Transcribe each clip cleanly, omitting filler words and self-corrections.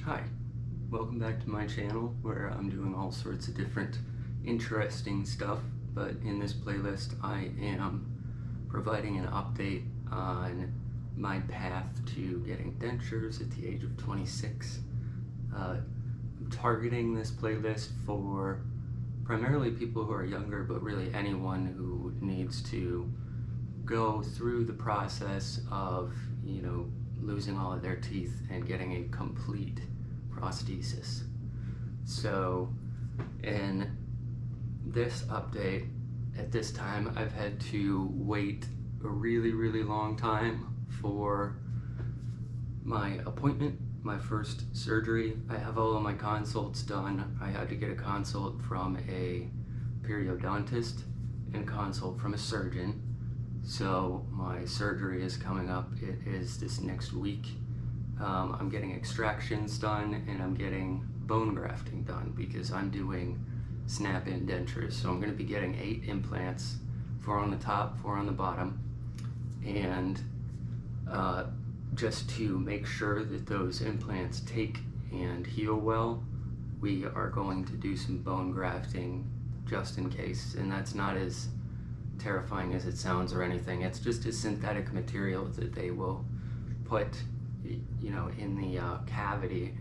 Hi, welcome back to my channel where I'm doing all sorts of different interesting stuff, but in this playlist I am providing an update on my path to getting dentures at the age of 26. I'm targeting this playlist for primarily people who are younger, but really anyone who needs to go through the process of, losing all of their teeth and getting a complete prosthesis. So in this update, at this time, I've had to wait a really long time for my appointment, my first surgery. I have all of my consults done. I had to get a consult from a periodontist and consult from a surgeon. So my surgery is coming up. It is this next week. I'm getting extractions done and I'm getting bone grafting done because I'm doing snap-in dentures. So I'm going to be getting 8 implants, 4 on the top, 4 on the bottom, and just to make sure that those implants take and heal well, we are going to do some bone grafting just in case, and that's not as terrifying as it sounds or anything. It's just a synthetic material that they will put, in the cavity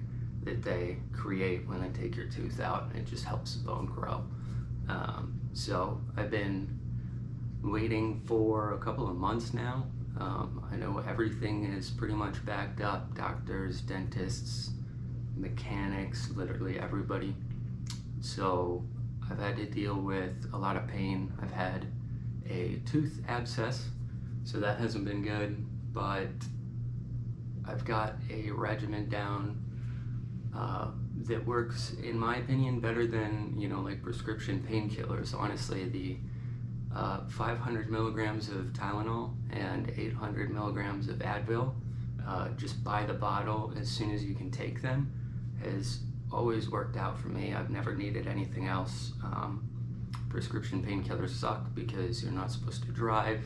that they create when they take your tooth out, and it just helps the bone grow. So I've been waiting for a couple of months now. I know everything is pretty much backed up. Doctors, dentists, mechanics, literally everybody. So I've had to deal with a lot of pain. I've had a tooth abscess, so that hasn't been good, but I've got a regimen down that works, in my opinion, better than, like prescription painkillers. Honestly, the 500 milligrams of Tylenol and 800 milligrams of Advil, just by the bottle as soon as you can take them, has always worked out for me. I've never needed anything else. Prescription painkillers suck because you're not supposed to drive.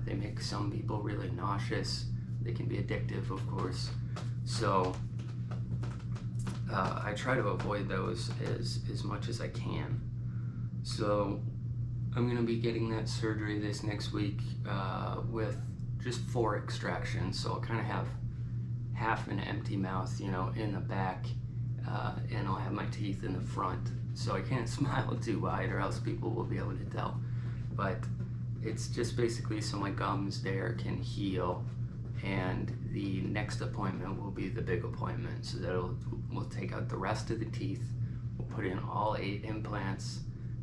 They make some people really nauseous. They can be addictive, of course. So I try to avoid those as much as I can. So I'm gonna be getting that surgery this next week with just 4 extractions. So I'll kind of have half an empty mouth, in the back, and I'll have my teeth in the front. So I can't smile too wide or else people will be able to tell. But it's just basically so my gums there can heal, and the next appointment will be the big appointment. So we'll take out the rest of the teeth, we'll put in all 8 implants,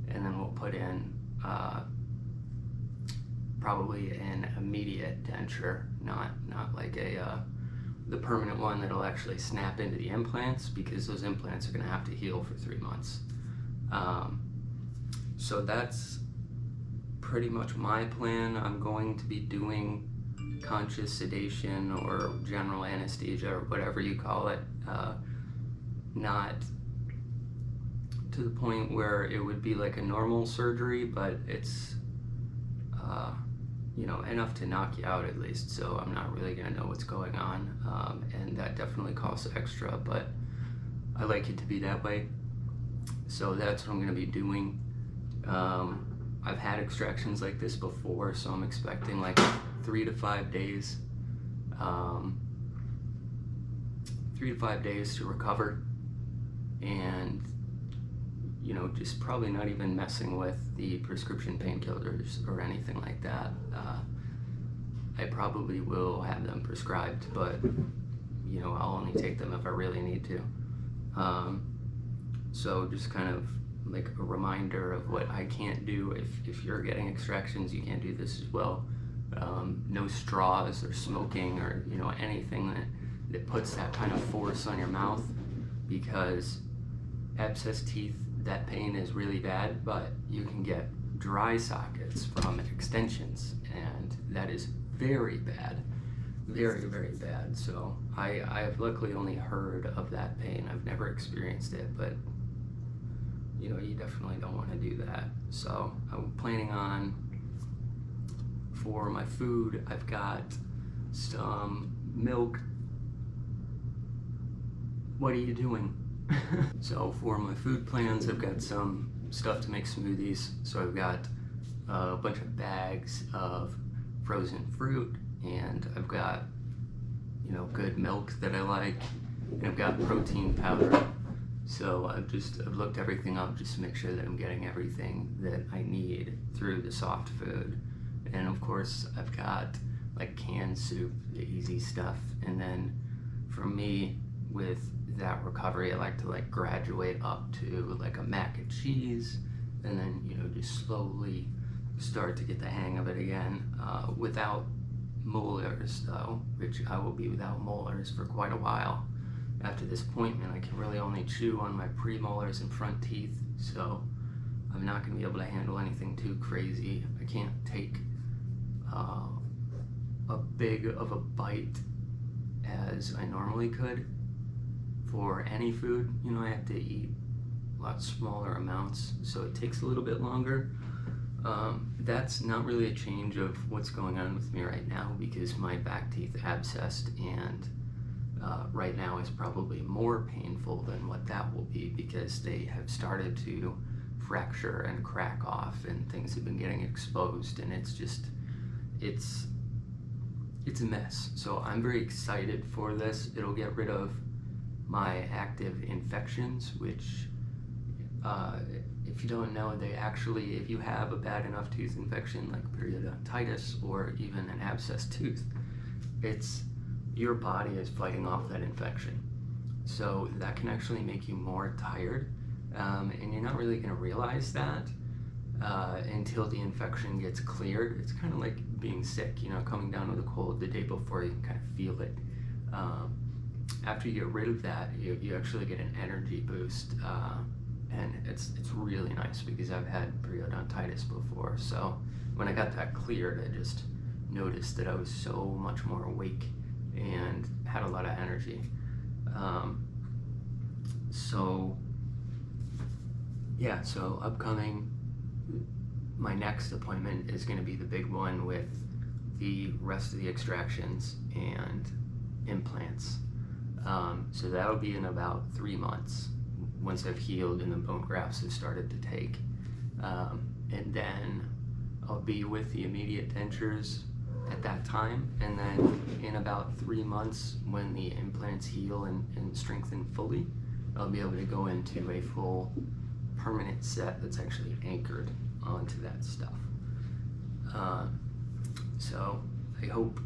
and then we'll put in probably an immediate denture, not like the permanent one that'll actually snap into the implants, because those implants are going to have to heal for 3 months. So that's pretty much my plan. I'm going to be doing conscious sedation or general anesthesia or whatever you call it, not to the point where it would be like a normal surgery, but it's enough to knock you out at least, so I'm not really gonna know what's going on, and that definitely costs extra, but I like it to be that way. So that's what I'm gonna be doing. I've had extractions like this before, so I'm expecting like 3 to 5 days. 3 to 5 days to recover, and just probably not even messing with the prescription painkillers or anything like that. I probably will have them prescribed, but I'll only take them if I really need to. So just kind of like a reminder of what I can't do. If you're getting extractions, you can't do this as well. No straws or smoking or anything that puts that kind of force on your mouth, because abscess teeth, that pain is really bad, but you can get dry sockets from extensions, and that is very bad, very bad. So I've luckily only heard of that pain. I've never experienced it, but you definitely don't want to do that. So I'm planning on, for my food, I've got some milk, what are you doing? So for my food plans, I've got some stuff to make smoothies. So I've got a bunch of bags of frozen fruit, and I've got, you know, good milk that I like, and I've got protein powder. So I've looked everything up just to make sure that I'm getting everything that I need through the soft food. And of course I've got like canned soup, the easy stuff. And then for me, with that recovery, I like to like graduate up to like a mac and cheese, and then, you know, just slowly start to get the hang of it again, without molars though, which I will be without molars for quite a while. After this appointment, I can really only chew on my premolars and front teeth, so I'm not going to be able to handle anything too crazy. I can't take a big of a bite as I normally could for any food. You know, I have to eat a lot smaller amounts, so it takes a little bit longer. That's not really a change of what's going on with me right now, because my back teeth abscessed, and right now is probably more painful than what that will be, because they have started to fracture and crack off, and things have been getting exposed, and it's a mess. So I'm very excited for this. It'll get rid of my active infections, which if you don't know, they actually, if you have a bad enough tooth infection like periodontitis or even an abscessed tooth, your body is fighting off that infection. So that can actually make you more tired, and you're not really going to realize that until the infection gets cleared. It's kind of like being sick, you know, coming down with a cold the day before. You can kind of feel it. After you get rid of that, you actually get an energy boost, and it's really nice, because I've had periodontitis before. So when I got that cleared, I just noticed that I was so much more awake and had a lot of energy. So yeah, so upcoming, my next appointment is going to be the big one with the rest of the extractions and implants. So that'll be in about 3 months, once I've healed and the bone grafts have started to take. And then I'll be with the immediate dentures at that time, and then in about 3 months, when the implants heal and strengthen fully, I'll be able to go into a full permanent set that's actually anchored onto that stuff. So I hope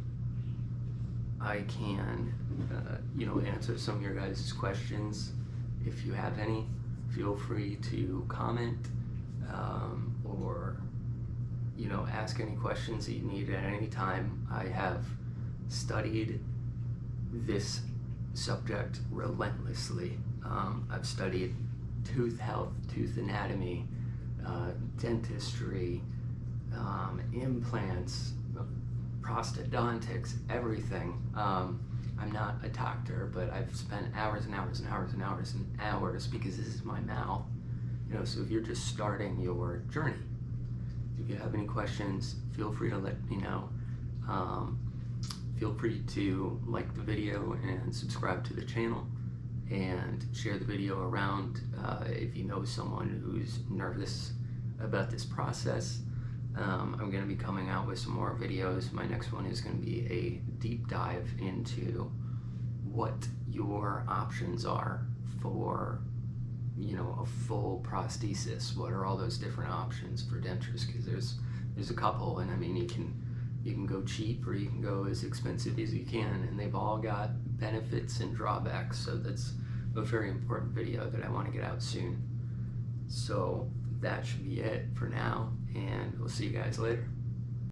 I can you know, answer some of your guys' questions. If you have any, feel free to comment, or, you know, ask any questions that you need at any time. I have studied this subject relentlessly. I've studied tooth health, tooth anatomy, dentistry, implants, prosthodontics, everything. I'm not a doctor, but I've spent hours and hours and hours and hours and hours, because this is my mouth. You know, so if you're just starting your journey, if you have any questions, feel free to let me know. Feel free to like the video and subscribe to the channel, and share the video around if you know someone who's nervous about this process. I'm going to be coming out with some more videos. My next one is going to be a deep dive into what your options are for, you know, a full prosthesis. What are all those different options for dentures? Because there's a couple, and I mean, you can go cheap, or you can go as expensive as you can, and they've all got benefits and drawbacks. So that's a very important video that I want to get out soon. So that should be it for now, and we'll see you guys later.